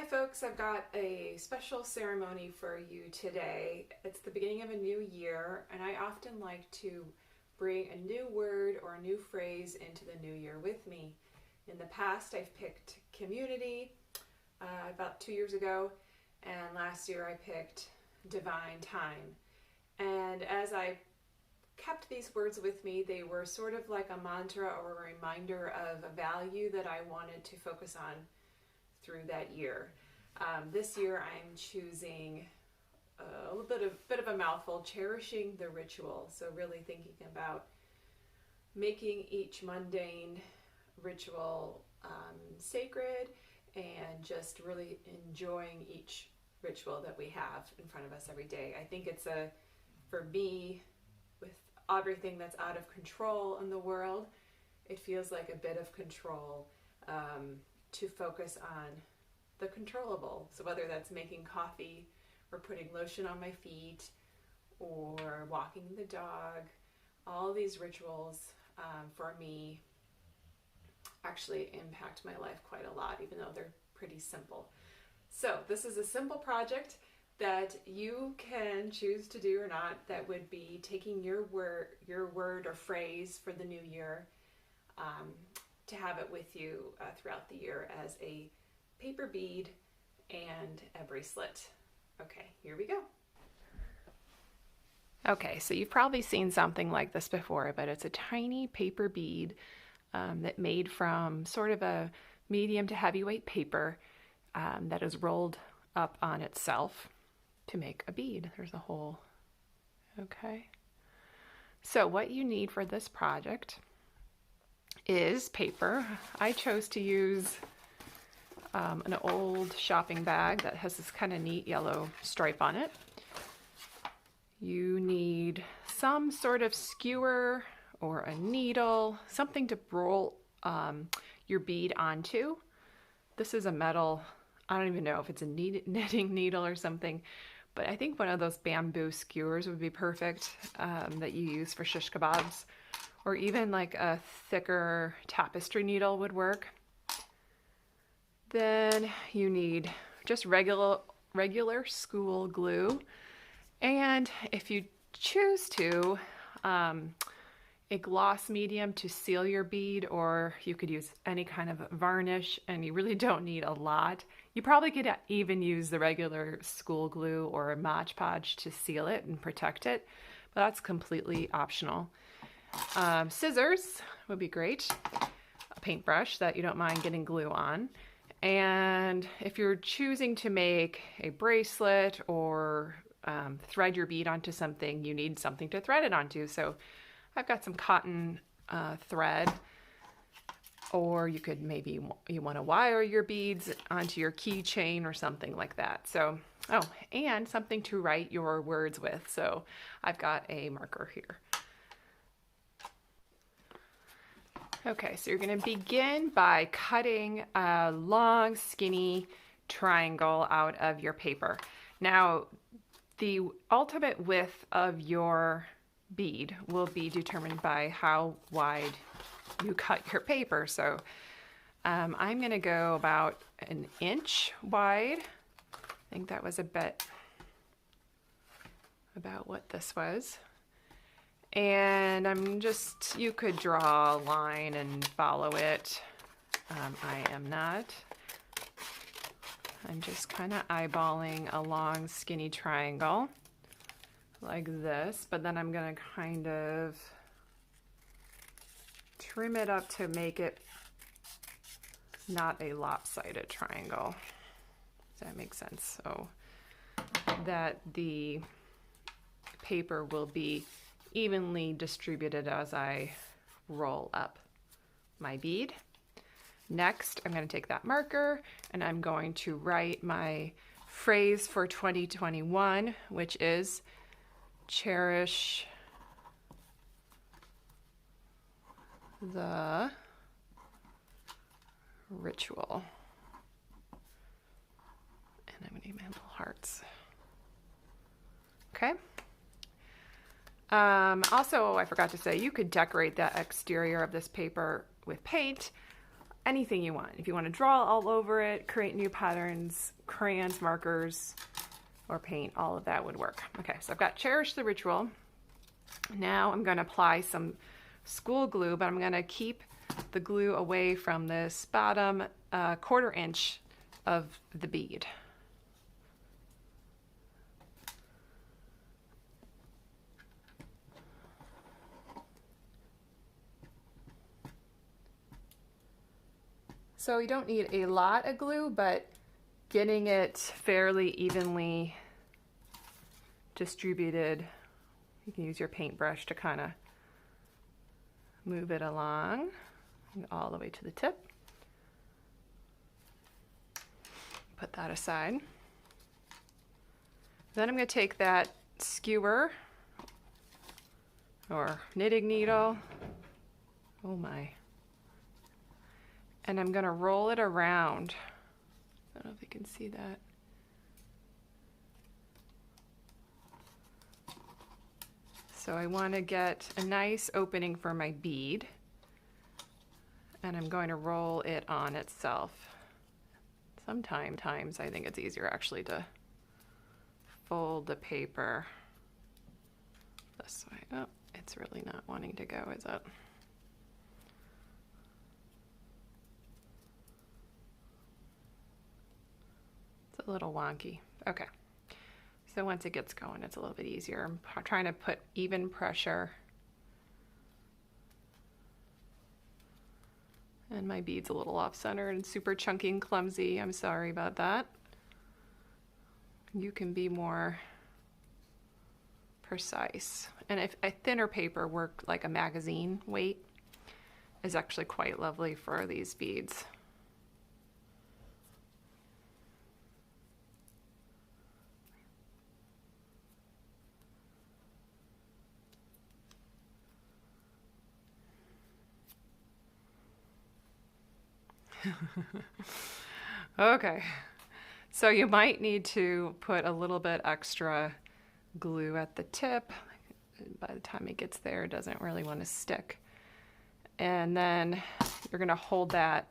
folks, I've got a special ceremony for you today. It's the beginning of a new year, and I often like to bring a new word or a new phrase into the new year with me. In the past, I've picked community about 2 years ago, and last year I picked divine time. And as I kept these words with me, they were sort of like a mantra or a reminder of a value that I wanted to focus on through that year. This year I'm choosing a little bit of a mouthful, cherishing the ritual. So really thinking about making each mundane ritual sacred and just really enjoying each ritual that we have in front of us every day. I think it's for me, with everything that's out of control in the world, it feels like a bit of control to focus on the controllable. So whether that's making coffee or putting lotion on my feet or walking the dog, all these rituals for me actually impact my life quite a lot, even though they're pretty simple. So this is a simple project that you can choose to do or not. That would be taking your word or phrase for the new year, to have it with you throughout the year as a paper bead and a bracelet. Okay, here we go. Okay, so you've probably seen something like this before, but it's a tiny paper bead that made from sort of a medium to heavyweight paper that is rolled up on itself to make a bead. There's a hole. Okay. So what you need for this project is paper. I chose to use an old shopping bag that has this kind of neat yellow stripe on it. You need some sort of skewer or a needle, something to roll your bead onto. This is a metal, I don't even know if it's a knitting needle or something, but I think one of those bamboo skewers would be perfect that you use for shish kebabs, or even like a thicker tapestry needle would work. Then you need just regular school glue, and if you choose to, a gloss medium to seal your bead, or you could use any kind of varnish, and you really don't need a lot. You probably could even use the regular school glue or a Mod Podge to seal it and protect it, but that's completely optional. Scissors would be great, a paintbrush that you don't mind getting glue on. And if you're choosing to make a bracelet or thread your bead onto something, you need something to thread it onto. So I've got some cotton thread, or you could maybe, you want to wire your beads onto your keychain or something like that. So, oh, and something to write your words with. So I've got a marker here. Okay, so you're going to begin by cutting a long, skinny triangle out of your paper. Now, the ultimate width of your bead will be determined by how wide you cut your paper. So I'm going to go about an inch wide. I think that was about what this was. And you could draw a line and follow it. I am not. I'm just kind of eyeballing a long, skinny triangle like this, but then I'm going to kind of trim it up to make it not a lopsided triangle. Does that make sense? So that the paper will be evenly distributed as I roll up my bead. Next, I'm going to take that marker and I'm going to write my phrase for 2021, which is cherish the ritual. And I'm going to give my little hearts. Okay. Also, I forgot to say, you could decorate the exterior of this paper with paint. anything you want. If you want to draw all over it, create new patterns, crayons, markers, or paint, all of that would work. Okay, so I've got Cherish the Ritual. Now I'm going to apply some school glue, but I'm going to keep the glue away from this bottom 1/4 inch of the bead. So you don't need a lot of glue, but getting it fairly evenly distributed, you can use your paintbrush to kind of move it along all the way to the tip. Put that aside. Then I'm going to take that skewer or knitting needle, oh my, and I'm going to roll it around. I don't know if you can see that. So I want to get a nice opening for my bead, and I'm going to roll it on itself. Sometimes I think it's easier actually to fold the paper this way. Oh, it's really not wanting to go, is it? It's a little wonky. Okay. So once it gets going, it's a little bit easier. I'm trying to put even pressure. And my bead's a little off-center and super chunky and clumsy. I'm sorry about that. You can be more precise. And if a thinner paper work like a magazine weight is actually quite lovely for these beads. Okay, so you might need to put a little bit extra glue at the tip. By the time it gets there, it doesn't really want to stick. And then you're going to hold that.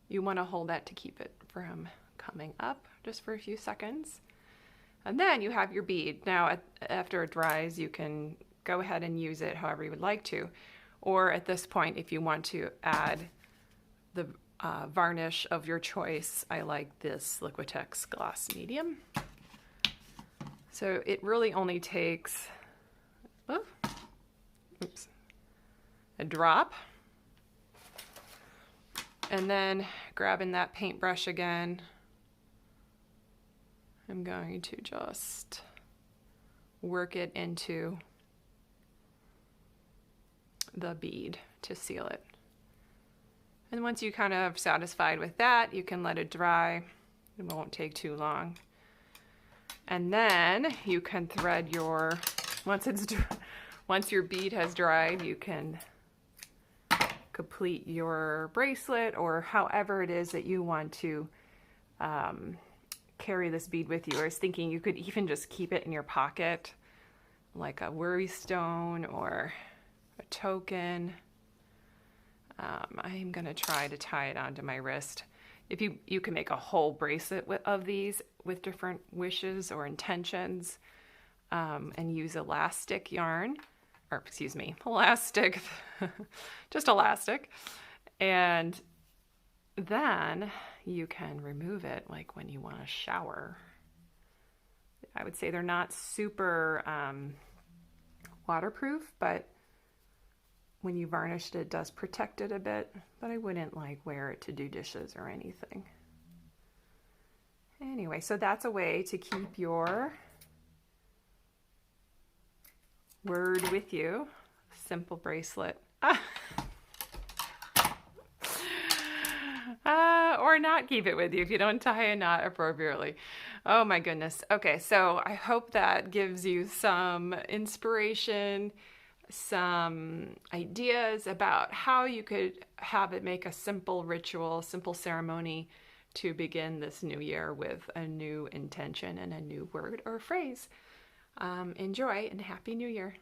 You want to hold that to keep it from coming up just for a few seconds. And then you have your bead. Now, after it dries, you can go ahead and use it however you would like to. Or at this point, if you want to add the varnish of your choice, I like this Liquitex Gloss Medium. So it really only takes a drop. And then grabbing that paintbrush again, I'm going to just work it into the bead to seal it. And once you kind of satisfied with that, you can let it dry. It won't take too long. And then you can thread your, once your bead has dried, you can complete your bracelet or however it is that you want to carry this bead with you. I was thinking you could even just keep it in your pocket, like a worry stone or a token. I'm going to try to tie it onto my wrist. If you can make a whole bracelet of these with different wishes or intentions, and use elastic yarn, or excuse me, elastic, just elastic. And then you can remove it like when you want to shower. I would say they're not super waterproof, but when you varnished it does protect it a bit, but I wouldn't like wear it to do dishes or anything. Anyway, so that's a way to keep your word with you. Simple bracelet. Or not keep it with you if you don't tie a knot appropriately. Oh my goodness. Okay, so I hope that gives you some inspiration, some ideas about how you could have it make a simple ritual, simple ceremony to begin this new year with a new intention and a new word or phrase. Enjoy and Happy New Year.